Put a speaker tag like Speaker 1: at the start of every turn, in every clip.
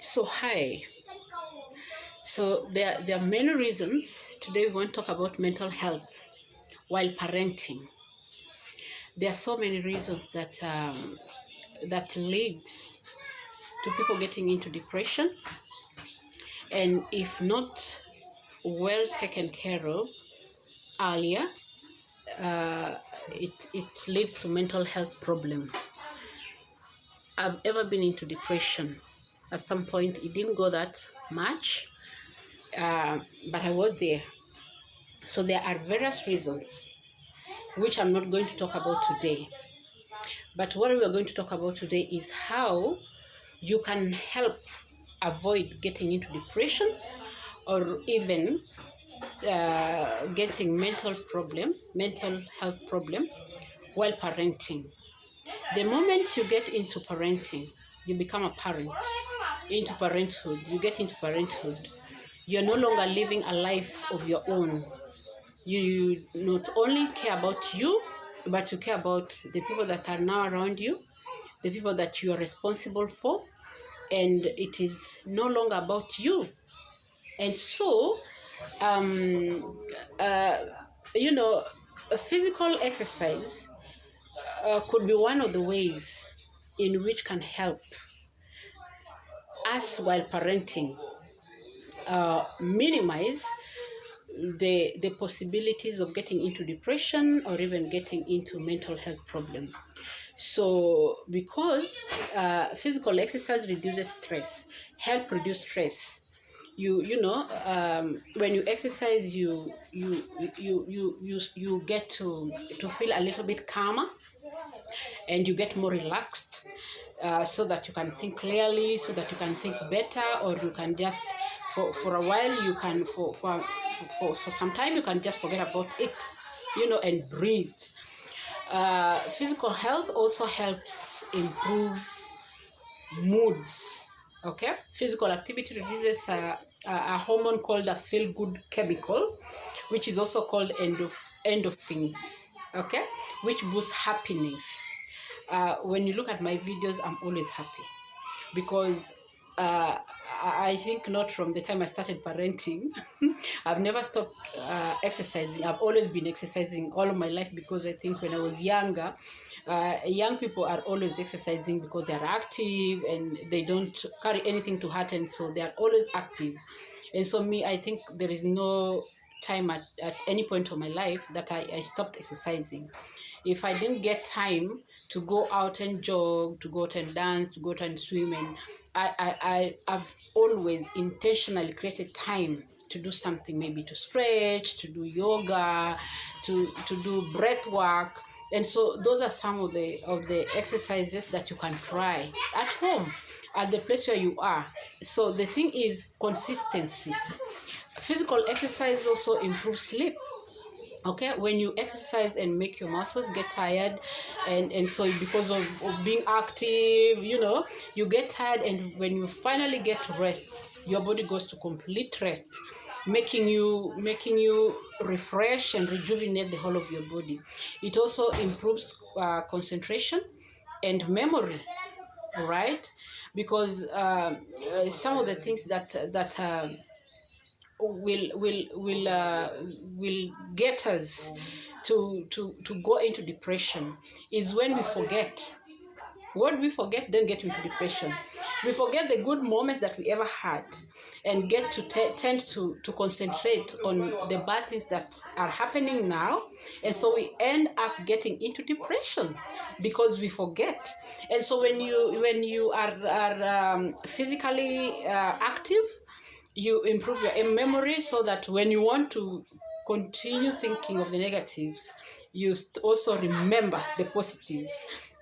Speaker 1: So hi. There are many reasons. Today we want to talk about mental health while parenting. There are so many reasons that leads to people getting into depression, and if not well taken care of earlier, it leads to mental health problem. I've ever been into depression. At some point, it didn't go that much, but I was there. So there are various reasons which I'm not going to talk about today. But what we are going to talk about today is how you can help avoid getting into depression or even getting mental health problem while parenting. The moment you get into parenting, you become a parent. You get into parenthood. You're no longer living a life of your own. You not only care about you, but you care about the people that are now around you, the people that you are responsible for, and it is no longer about you. And so, a physical exercise could be one of the ways in which can help us while parenting minimize the possibilities of getting into depression or even getting into mental health problem. So because physical exercise reduces stress, help reduce stress. When you exercise, you get to feel a little bit calmer, and you get more relaxed, so that you can think clearly, so that you can think better, or you can just for a while you can for some time you can just forget about it, and breathe. Physical health also helps improve moods. Okay, physical activity reduces a hormone called a feel-good chemical, which is also called endorphins. Okay, which boosts happiness. When you look at my videos, I'm always happy because I think not from the time I started parenting, I've never stopped exercising. I've always been exercising all of my life because I think when I was younger, young people are always exercising because they are active and they don't carry anything to heart, and so they are always active. And so I think there is no time at any point of my life that I stopped exercising. If I didn't get time to go out and jog, to go out and dance, to go out and swim, and I've always intentionally created time to do something, maybe to stretch, to do yoga, to do breath work. And so those are some of the exercises that you can try at home, at the place where you are. So the thing is consistency. Physical exercise also improves sleep. Okay, when you exercise and make your muscles get tired, and so because of being active, you get tired, and when you finally get rest, your body goes to complete rest, making you refresh and rejuvenate the whole of your body. It also improves concentration and memory, right? Because some of the things that will get us to go into depression is when we forget. When we forget, then get into depression. We forget the good moments that we ever had and get to tend to concentrate on the bad things that are happening now. And so we end up getting into depression because we forget. And so when you are physically active, you improve your memory, so that when you want to continue thinking of the negatives, you also remember the positives.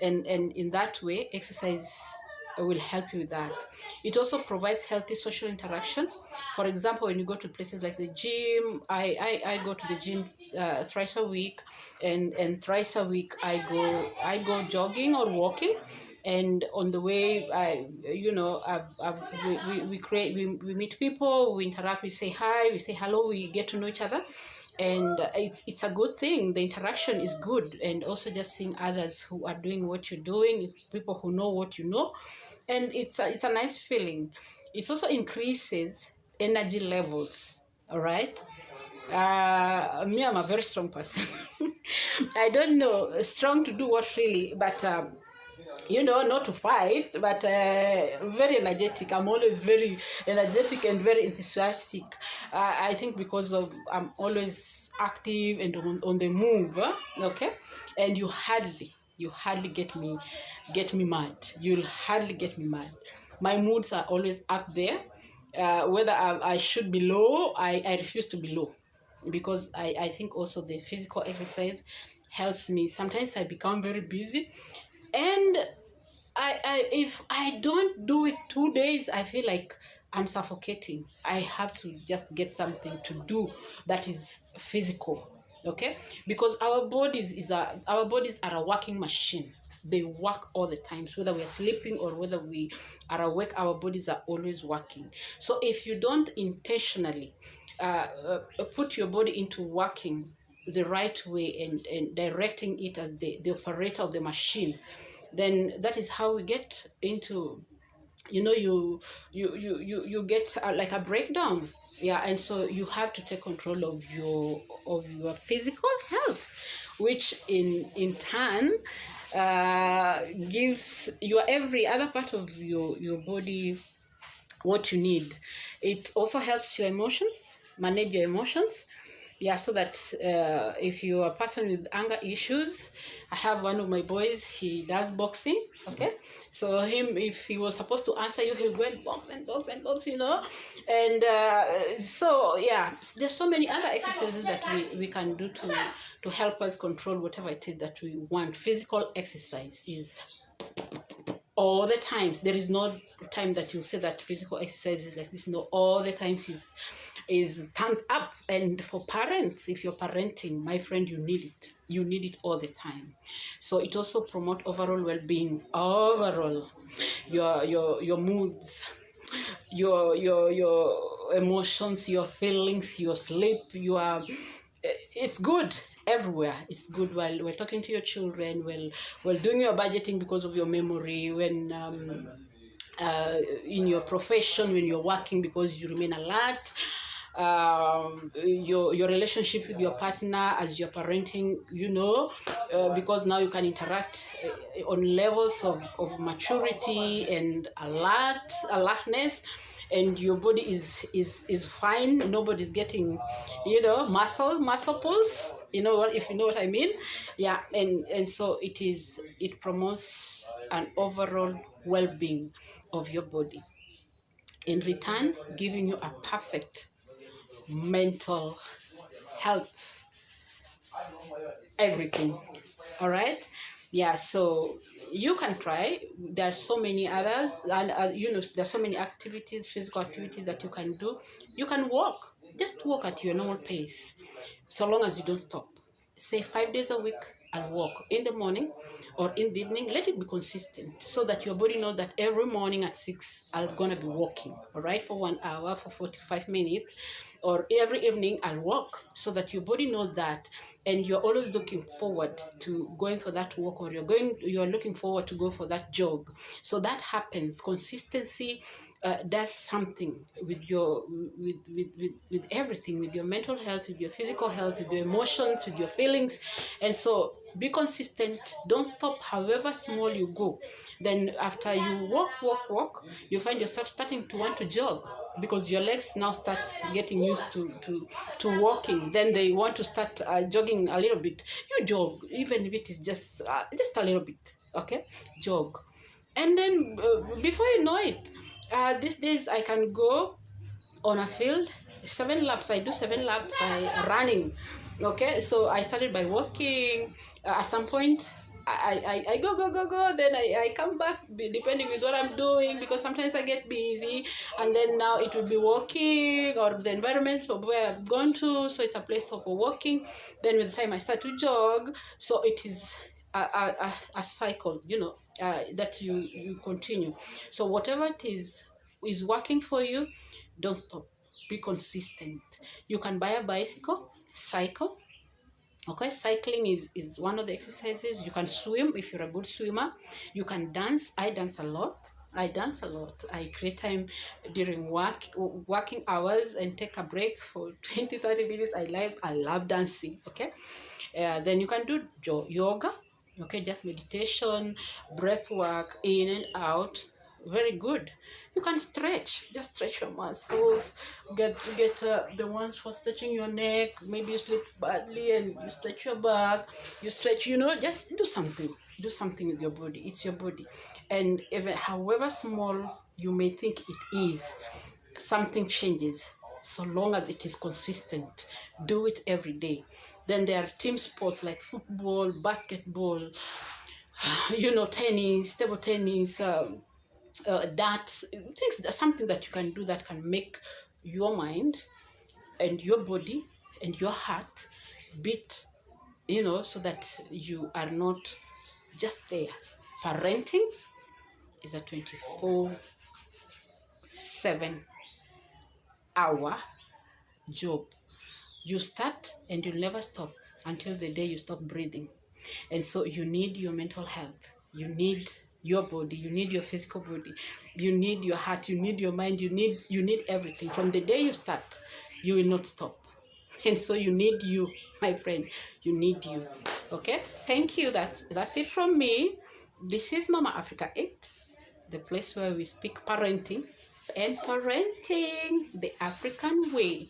Speaker 1: And in that way, exercise will help you with that. It also provides healthy social interaction. For example, when you go to places like the gym, I go to the gym thrice a week, and thrice a week I go jogging or walking. And on the way, we meet people, we interact, we say hi, we say hello, we get to know each other. And it's a good thing. The interaction is good, and also just seeing others who are doing what you're doing, people who know what you know, and it's a nice feeling. it also increases energy levels. All right. Me, I'm a very strong person. I don't know, strong to do what really, but not to fight, but very energetic. I'm always very energetic and very enthusiastic. I think because of I'm always active and on the move. Okay, and you hardly get me mad. You'll hardly get me mad. My moods are always up there. Whether I should be low, I refuse to be low, because I think also the physical exercise helps me. Sometimes I become very busy, and if I don't do it 2 days, I feel like I'm suffocating. I have to just get something to do that is physical. Okay, because our bodies are a working machine. They work all the time. So whether we are sleeping or whether we are awake, our bodies are always working. So if you don't intentionally put your body into working the right way and directing it as the operator of the machine, then that is how we get into, you get like a breakdown. Yeah, and so you have to take control of your physical health, which in turn gives your every other part of your body what you need. It also helps your emotions, manage your emotions. Yeah, so that if you're a person with anger issues, I have one of my boys, he does boxing. Okay, so if he was supposed to answer you, he'll go and box and box and box, and so yeah, there's so many other exercises that we can do to help us control whatever it is that we want. Physical exercise is all the times. There is no time that you say that physical exercise is like this. No, all the times is thumbs up. And for parents, if you're parenting, my friend, you need it all the time. So it also promotes overall well-being, overall your moods, your emotions, your feelings, your sleep, it's good everywhere. It's good while we're talking to your children, while doing your budgeting because of your memory, when in your profession, when you're working, because you remain alert. Your relationship with your partner as you're parenting, because now you can interact on levels of maturity and alertness, and your body is fine. Nobody's getting muscle pulls, if you know what I mean. Yeah, and so it promotes an overall well-being of your body, in return giving you a perfect mental health, everything. All right. Yeah, so you can try. There are so many others, and there's so many activities, physical activities that you can do. You can walk, just walk at your normal pace, so long as you don't stop. Say 5 days a week, and walk in the morning or in the evening. Let it be consistent, so that your body knows that every morning at 6 I'm gonna be walking, all right, for 1 hour, for 45 minutes, or every evening I'll walk, so that your body knows that, and you're always looking forward to going for that walk, or you're looking forward to go for that jog. So that happens. Consistency does something with your with everything, with your mental health, with your physical health, with your emotions, with your feelings. And so be consistent. Don't stop. However small you go, then after you walk, you find yourself starting to want to jog, because your legs now start getting used to walking. Then they want to start jogging a little bit. You jog, even if it is just a little bit. Okay, jog. And then before you know it, these days I can go on a field 7 laps. I do 7 laps. Running. Okay, so I started by walking. At some point I go, then I come back, depending with what I'm doing, because sometimes I get busy, and then now it will be walking, or the environment of where I've gone to, so it's a place for walking. Then with the time I start to jog, so it is a cycle, that you continue. So whatever it is working for you, don't stop. Be consistent. You can buy a bicycle, cycle. Okay, cycling is one of the exercises. You can swim if you're a good swimmer. You can dance. I dance a lot. I dance a lot. I create time during working hours and take a break for 20-30 minutes. I love dancing. Okay. Then you can do yoga. Okay, just meditation, breath work, in and out. Very good. You can stretch. Just stretch your muscles. Get the ones for stretching your neck. Maybe you sleep badly and you stretch your back. You stretch. Just do something. Do something with your body. It's your body, and even however small you may think it is, something changes so long as it is consistent. Do it every day. Then there are team sports like football, basketball, tennis, table tennis, darts, things, something that you can do that can make your mind and your body and your heart beat, so that you are not just there. Parenting is a 24/7 hour job. You start and you'll never stop until the day you stop breathing. And so you need your mental health. You need your body. You need your physical body. You need your heart. You need your mind. You need everything. From the day you start, you will not stop. And so you need you, my friend. You need you. Okay? Thank you. That's it from me. This is Mama Africa 8, the place where we speak parenting the African way.